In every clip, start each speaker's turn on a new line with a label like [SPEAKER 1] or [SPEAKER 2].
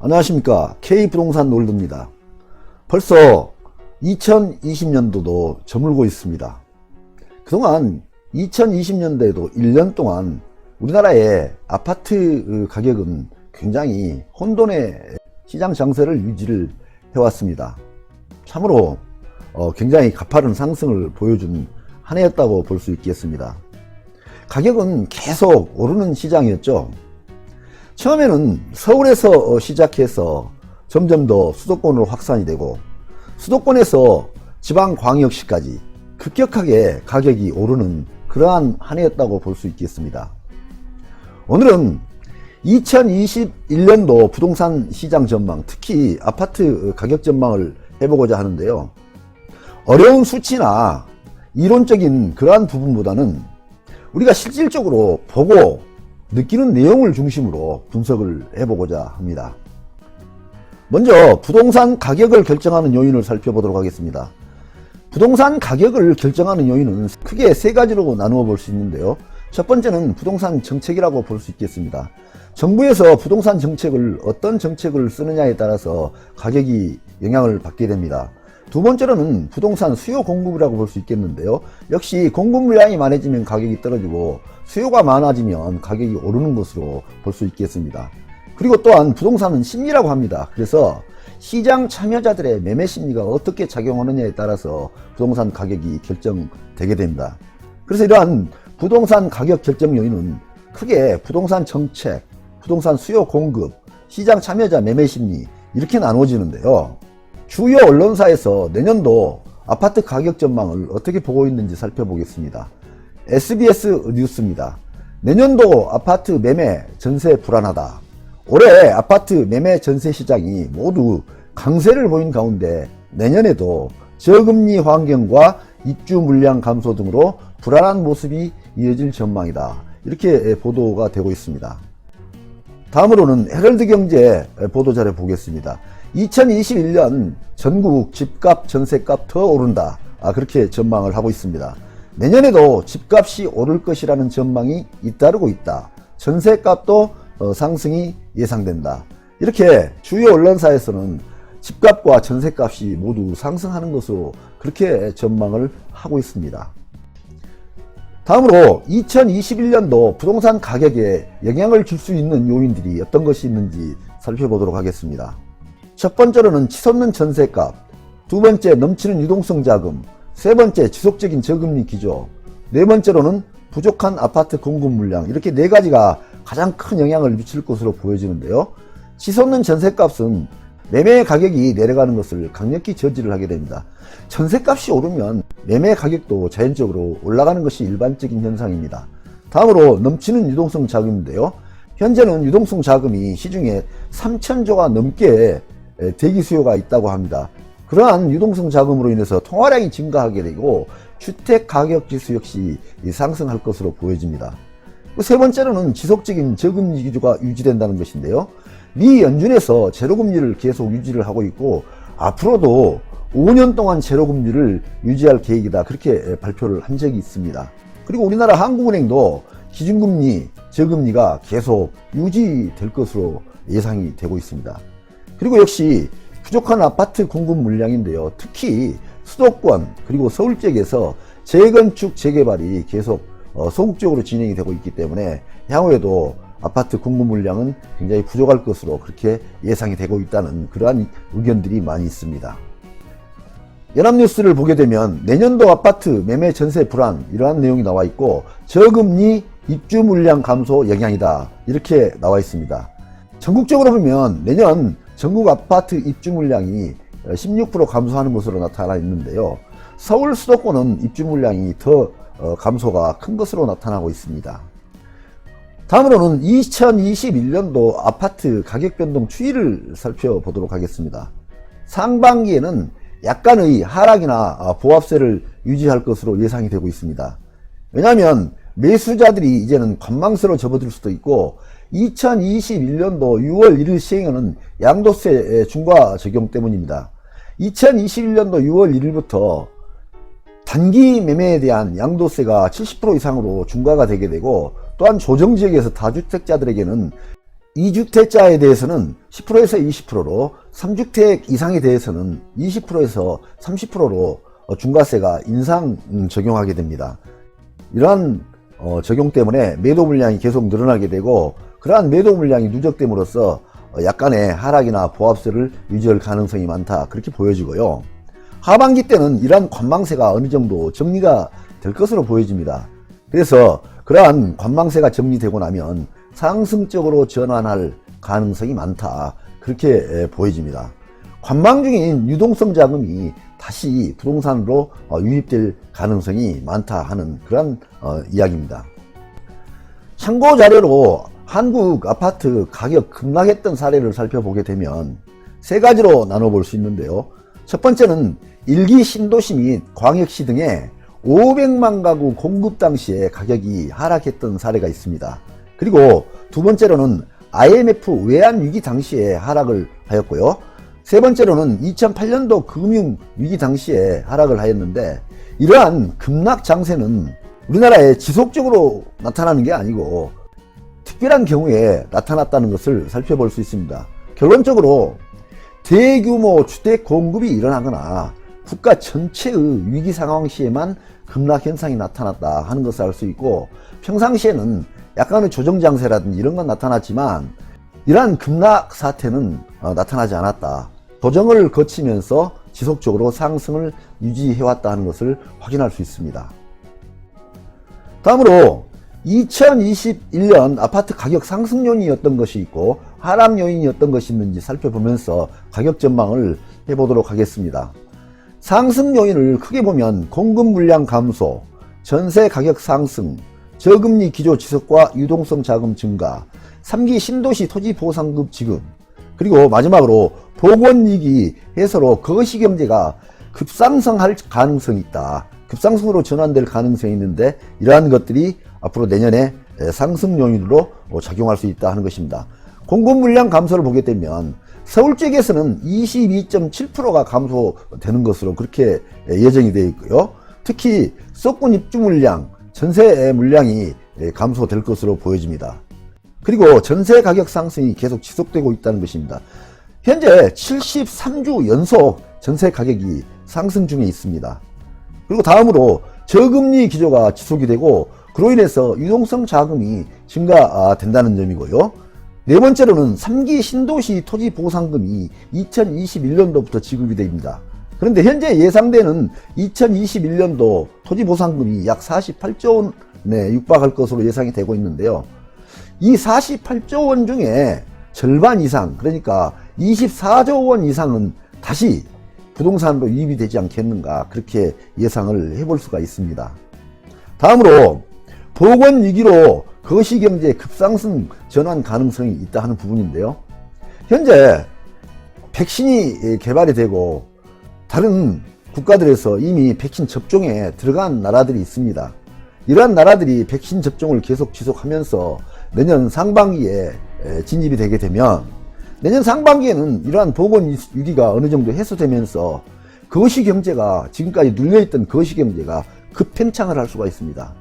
[SPEAKER 1] 안녕하십니까. K부동산 놀드입니다. 벌써 2020년도도 저물고 있습니다. 그동안 2020년도에도 1년 동안 우리나라의 아파트 가격은 굉장히 혼돈의 시장 장세를 유지를 해왔습니다. 참으로 굉장히 가파른 상승을 보여준 한 해였다고 볼 수 있겠습니다. 가격은 계속 오르는 시장이었죠. 처음에는 서울에서 시작해서 점점 더 수도권으로 확산이 되고, 수도권에서 지방광역시까지 급격하게 가격이 오르는 그러한 한 해였다고 볼 수 있겠습니다. 오늘은 2021년도 부동산 시장 전망, 특히 아파트 가격 전망을 해보고자 하는데요. 어려운 수치나 이론적인 그러한 부분보다는 우리가 실질적으로 보고 느끼는 내용을 중심으로 분석을 해보고자 합니다. 먼저 부동산 가격을 결정하는 요인을 살펴보도록 하겠습니다. 부동산 가격을 결정하는 요인은 크게 세 가지로 나누어 볼 수 있는데요. 첫 번째는 부동산 정책이라고 볼 수 있겠습니다. 정부에서 부동산 정책을 어떤 정책을 쓰느냐에 따라서 가격이 영향을 받게 됩니다. 두 번째로는 부동산 수요 공급이라고 볼 수 있겠는데요. 역시 공급 물량이 많아지면 가격이 떨어지고 수요가 많아지면 가격이 오르는 것으로 볼 수 있겠습니다. 그리고 또한 부동산은 심리라고 합니다. 그래서 시장 참여자들의 매매 심리가 어떻게 작용하느냐에 따라서 부동산 가격이 결정되게 됩니다. 그래서 이러한 부동산 가격 결정 요인은 크게 부동산 정책, 부동산 수요 공급, 시장 참여자 매매 심리 이렇게 나누어지는데요. 주요 언론사에서 내년도 아파트 가격 전망을 어떻게 보고 있는지 살펴보겠습니다. SBS 뉴스입니다. 내년도 아파트 매매 전세 불안하다. 올해 아파트 매매 전세 시장이 모두 강세를 보인 가운데 내년에도 저금리 환경과 입주 물량 감소 등으로 불안한 모습이 이어질 전망이다. 이렇게 보도가 되고 있습니다. 다음으로는 헤럴드 경제 보도자료 보겠습니다. 2021년 전국 집값 전세값 더 오른다. 그렇게 전망을 하고 있습니다. 내년에도 집값이 오를 것이라는 전망이 잇따르고 있다. 전세값도 상승이 예상된다. 이렇게 주요 언론사에서는 집값과 전세값이 모두 상승하는 것으로 그렇게 전망을 하고 있습니다. 다음으로 2021년도 부동산 가격에 영향을 줄 수 있는 요인들이 어떤 것이 있는지 살펴보도록 하겠습니다. 첫 번째로는 치솟는 전세값, 두 번째 넘치는 유동성 자금, 세 번째 지속적인 저금리 기조, 네 번째로는 부족한 아파트 공급 물량, 이렇게 네 가지가 가장 큰 영향을 미칠 것으로 보여지는데요. 치솟는 전세값은 매매 가격이 내려가는 것을 강력히 저지를 하게 됩니다. 전세값이 오르면 매매 가격도 자연적으로 올라가는 것이 일반적인 현상입니다. 다음으로 넘치는 유동성 자금인데요. 현재는 유동성 자금이 시중에 3,000조가 넘게 대기 수요가 있다고 합니다. 그러한 유동성 자금으로 인해서 통화량이 증가하게 되고 주택 가격 지수 역시 상승할 것으로 보여집니다. 세 번째로는 지속적인 저금리 기조가 유지된다는 것인데요. 미 연준에서 제로금리를 계속 유지를 하고 있고 앞으로도 5년 동안 제로금리를 유지할 계획이다. 그렇게 발표를 한 적이 있습니다. 그리고 우리나라 한국은행도 기준금리, 저금리가 계속 유지될 것으로 예상이 되고 있습니다. 그리고 역시 부족한 아파트 공급 물량인데요. 특히 수도권 그리고 서울 지역에서 재건축, 재개발이 계속 소극적으로 진행이 되고 있기 때문에 향후에도 아파트 공급 물량은 굉장히 부족할 것으로 그렇게 예상이 되고 있다는 그러한 의견들이 많이 있습니다. 연합뉴스를 보게 되면 내년도 아파트 매매 전세 불안 이러한 내용이 나와 있고 저금리 입주 물량 감소 영향이다 이렇게 나와 있습니다. 전국적으로 보면 내년 전국 아파트 입주 물량이 16% 감소하는 것으로 나타나 있는데요. 서울 수도권은 입주 물량이 더 감소가 큰 것으로 나타나고 있습니다. 다음으로는 2021년도 아파트 가격 변동 추이를 살펴보도록 하겠습니다. 상반기에는 약간의 하락이나 보합세를 유지할 것으로 예상이 되고 있습니다. 왜냐하면 매수자들이 이제는 관망세로 접어들 수도 있고 2021년도 6월 1일 시행하는 양도세 중과 적용 때문입니다. 2021년도 6월 1일부터 단기 매매에 대한 양도세가 70% 이상으로 중과가 되게 되고, 또한 조정지역에서 다주택자들에게는 2주택자에 대해서는 10%에서 20%로, 3주택 이상에 대해서는 20%에서 30%로 중과세가 인상 적용하게 됩니다. 이러한 적용 때문에 매도 물량이 계속 늘어나게 되고, 그러한 매도 물량이 누적됨으로써 약간의 하락이나 보합세를 유지할 가능성이 많다, 그렇게 보여지고요. 하반기 때는 이러한 관망세가 어느 정도 정리가 될 것으로 보여집니다. 그래서 그러한 관망세가 정리되고 나면 상승적으로 전환할 가능성이 많다, 그렇게 보여집니다. 관망 중인 유동성 자금이 다시 부동산으로 유입될 가능성이 많다 하는 그런 이야기입니다. 참고 자료로 한국 아파트 가격 급락했던 사례를 살펴보게 되면 세 가지로 나눠볼 수 있는데요. 첫 번째는 일기 신도시 및 광역시 등의 500만 가구 공급 당시에 가격이 하락했던 사례가 있습니다. 그리고 두 번째로는 IMF 외환위기 당시에 하락을 하였고요. 세 번째로는 2008년도 금융위기 당시에 하락을 하였는데, 이러한 급락 장세는 우리나라에 지속적으로 나타나는 게 아니고 특별한 경우에 나타났다는 것을 살펴볼 수 있습니다. 결론적으로 대규모 주택 공급이 일어나거나 국가 전체의 위기 상황 시에만 급락 현상이 나타났다 하는 것을 알 수 있고, 평상시에는 약간의 조정 장세라든지 이런 건 나타났지만 이러한 급락 사태는 나타나지 않았다. 조정을 거치면서 지속적으로 상승을 유지해왔다 하는 것을 확인할 수 있습니다. 다음으로 2021년 아파트 가격 상승 요인이 어떤 것이 있고 하락 요인이 어떤 것이 있는지 살펴보면서 가격 전망을 해보도록 하겠습니다. 상승 요인을 크게 보면 공급 물량 감소, 전세 가격 상승, 저금리 기조 지속과 유동성 자금 증가, 3기 신도시 토지 보상금 지급, 그리고 마지막으로 보건위기 해소로 거시경제가 급상승할 가능성이 있다. 급상승으로 전환될 가능성이 있는데, 이러한 것들이 앞으로 내년에 상승 요인으로 작용할 수 있다 하는 것입니다. 공급 물량 감소를 보게 되면 서울 쪽에서는 22.7%가 감소되는 것으로 그렇게 예정이 되어 있고요. 특히 수도권 입주 물량, 전세 물량이 감소될 것으로 보여집니다. 그리고 전세 가격 상승이 계속 지속되고 있다는 것입니다. 현재 73주 연속 전세 가격이 상승 중에 있습니다. 그리고 다음으로 저금리 기조가 지속이 되고, 그로 인해서 유동성 자금이 증가된다는 점이고요. 네 번째로는 3기 신도시 토지 보상금이 2021년도부터 지급이 됩니다. 그런데 현재 예상되는 2021년도 토지 보상금이 약 48조 원에 육박할 것으로 예상이 되고 있는데요. 이 48조 원 중에 절반 이상, 그러니까 24조 원 이상은 다시 부동산으로 유입이 되지 않겠는가, 그렇게 예상을 해볼 수가 있습니다. 다음으로 보건위기로 거시경제 급상승 전환 가능성이 있다 하는 부분인데요. 현재 백신이 개발이 되고 다른 국가들에서 이미 백신 접종에 들어간 나라들이 있습니다. 이러한 나라들이 백신 접종을 계속 지속하면서 내년 상반기에 진입이 되게 되면, 내년 상반기에는 이러한 보건위기가 어느 정도 해소되면서 거시경제가, 지금까지 눌려있던 거시경제가 급팽창을 할 수가 있습니다.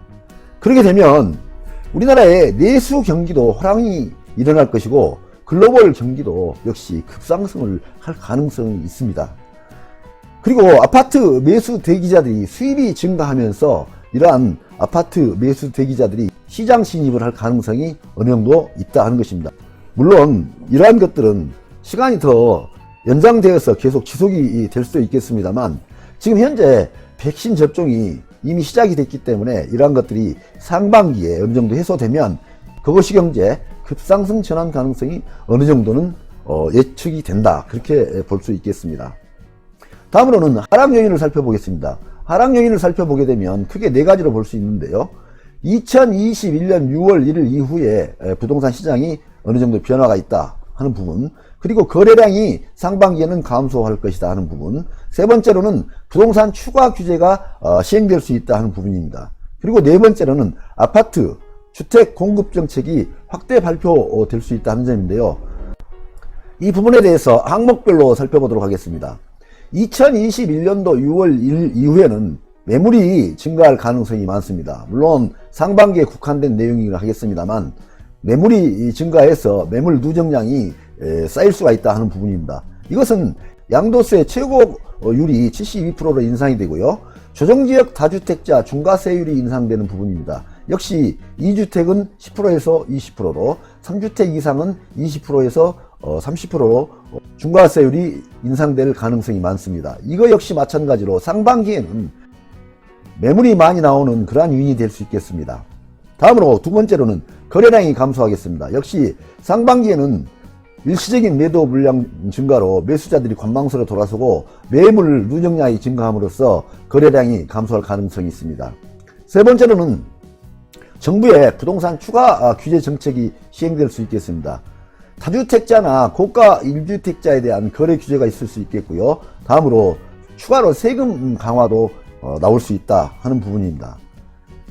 [SPEAKER 1] 그렇게 되면 우리나라의 내수 경기도 호랑이 일어날 것이고, 글로벌 경기도 역시 급상승을 할 가능성이 있습니다. 그리고 아파트 매수 대기자들이 수입이 증가하면서 이러한 아파트 매수 대기자들이 시장 진입을 할 가능성이 어느 정도 있다 하는 것입니다. 물론 이러한 것들은 시간이 더 연장되어서 계속 지속이 될 수도 있겠습니다만, 지금 현재 백신 접종이 이미 시작이 됐기 때문에 이러한 것들이 상반기에 어느 정도 해소되면 거시경제 급상승 전환 가능성이 어느 정도는 예측이 된다, 그렇게 볼 수 있겠습니다. 다음으로는 하락 요인을 살펴보겠습니다. 하락 요인을 살펴보게 되면 크게 네 가지로 볼 수 있는데요. 2021년 6월 1일 이후에 부동산 시장이 어느 정도 변화가 있다 하는 부분, 그리고 거래량이 상반기에는 감소할 것이다 하는 부분, 세 번째로는 부동산 추가 규제가 시행될 수 있다 하는 부분입니다. 그리고 네 번째로는 아파트 주택 공급 정책이 확대 발표될 수 있다 하는 점인데요. 이 부분에 대해서 항목별로 살펴보도록 하겠습니다. 2021년도 6월 1일 이후에는 매물이 증가할 가능성이 많습니다. 물론 상반기에 국한된 내용이긴 하겠습니다만, 매물이 증가해서 매물 누적량이 쌓일 수가 있다 하는 부분입니다. 이것은 양도세 최고율이 72%로 인상이 되고요. 조정지역 다주택자 중과세율이 인상되는 부분입니다. 역시 2주택은 10%에서 20%로 3주택 이상은 20%에서 30%로 중과세율이 인상될 가능성이 많습니다. 이거 역시 마찬가지로 상반기에는 매물이 많이 나오는 그러한 요인이 될 수 있겠습니다. 다음으로 두 번째로는 거래량이 감소하겠습니다. 역시 상반기에는 일시적인 매도 물량 증가로 매수자들이 관망소로 돌아서고 매물 누적량이 증가함으로써 거래량이 감소할 가능성이 있습니다. 세 번째로는 정부의 부동산 추가 규제 정책이 시행될 수 있겠습니다. 다주택자나 고가 1주택자에 대한 거래 규제가 있을 수 있겠고요. 다음으로 추가로 세금 강화도 나올 수 있다 하는 부분입니다.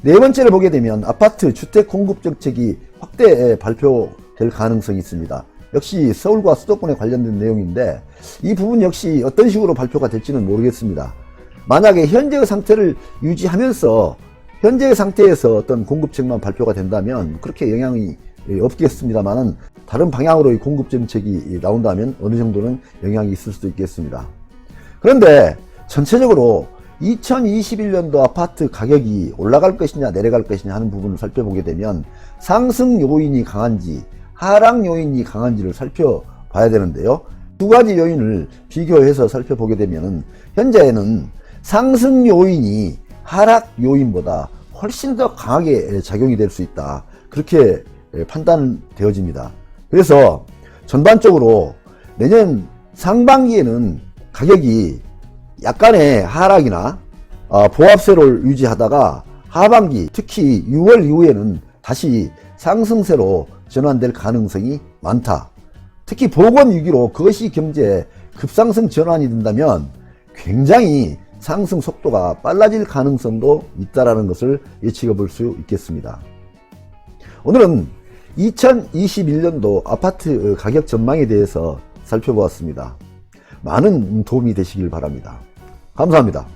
[SPEAKER 1] 네 번째를 보게 되면 아파트 주택 공급 정책이 확대 발표될 가능성이 있습니다. 역시 서울과 수도권에 관련된 내용인데 이 부분 역시 어떤 식으로 발표가 될지는 모르겠습니다. 만약에 현재의 상태를 유지하면서 현재의 상태에서 어떤 공급책만 발표가 된다면 그렇게 영향이 없겠습니다만은 다른 방향으로의 공급 정책이 나온다면 어느 정도는 영향이 있을 수도 있겠습니다. 그런데 전체적으로 2021년도 아파트 가격이 올라갈 것이냐 내려갈 것이냐 하는 부분을 살펴보게 되면 상승 요인이 강한지 하락 요인이 강한지를 살펴봐야 되는데요. 두 가지 요인을 비교해서 살펴보게 되면 현재는 상승 요인이 하락 요인보다 훨씬 더 강하게 작용이 될 수 있다. 그렇게 판단되어집니다. 그래서 전반적으로 내년 상반기에는 가격이 약간의 하락이나 보합세를 유지하다가 하반기 특히 6월 이후에는 다시 상승세로 전환될 가능성이 많다. 특히 보건위기로 그것이 경제에 급상승 전환이 된다면 굉장히 상승 속도가 빨라질 가능성도 있다는 것을 예측해 볼 수 있겠습니다. 오늘은 2021년도 아파트 가격 전망에 대해서 살펴보았습니다. 많은 도움이 되시길 바랍니다. 감사합니다.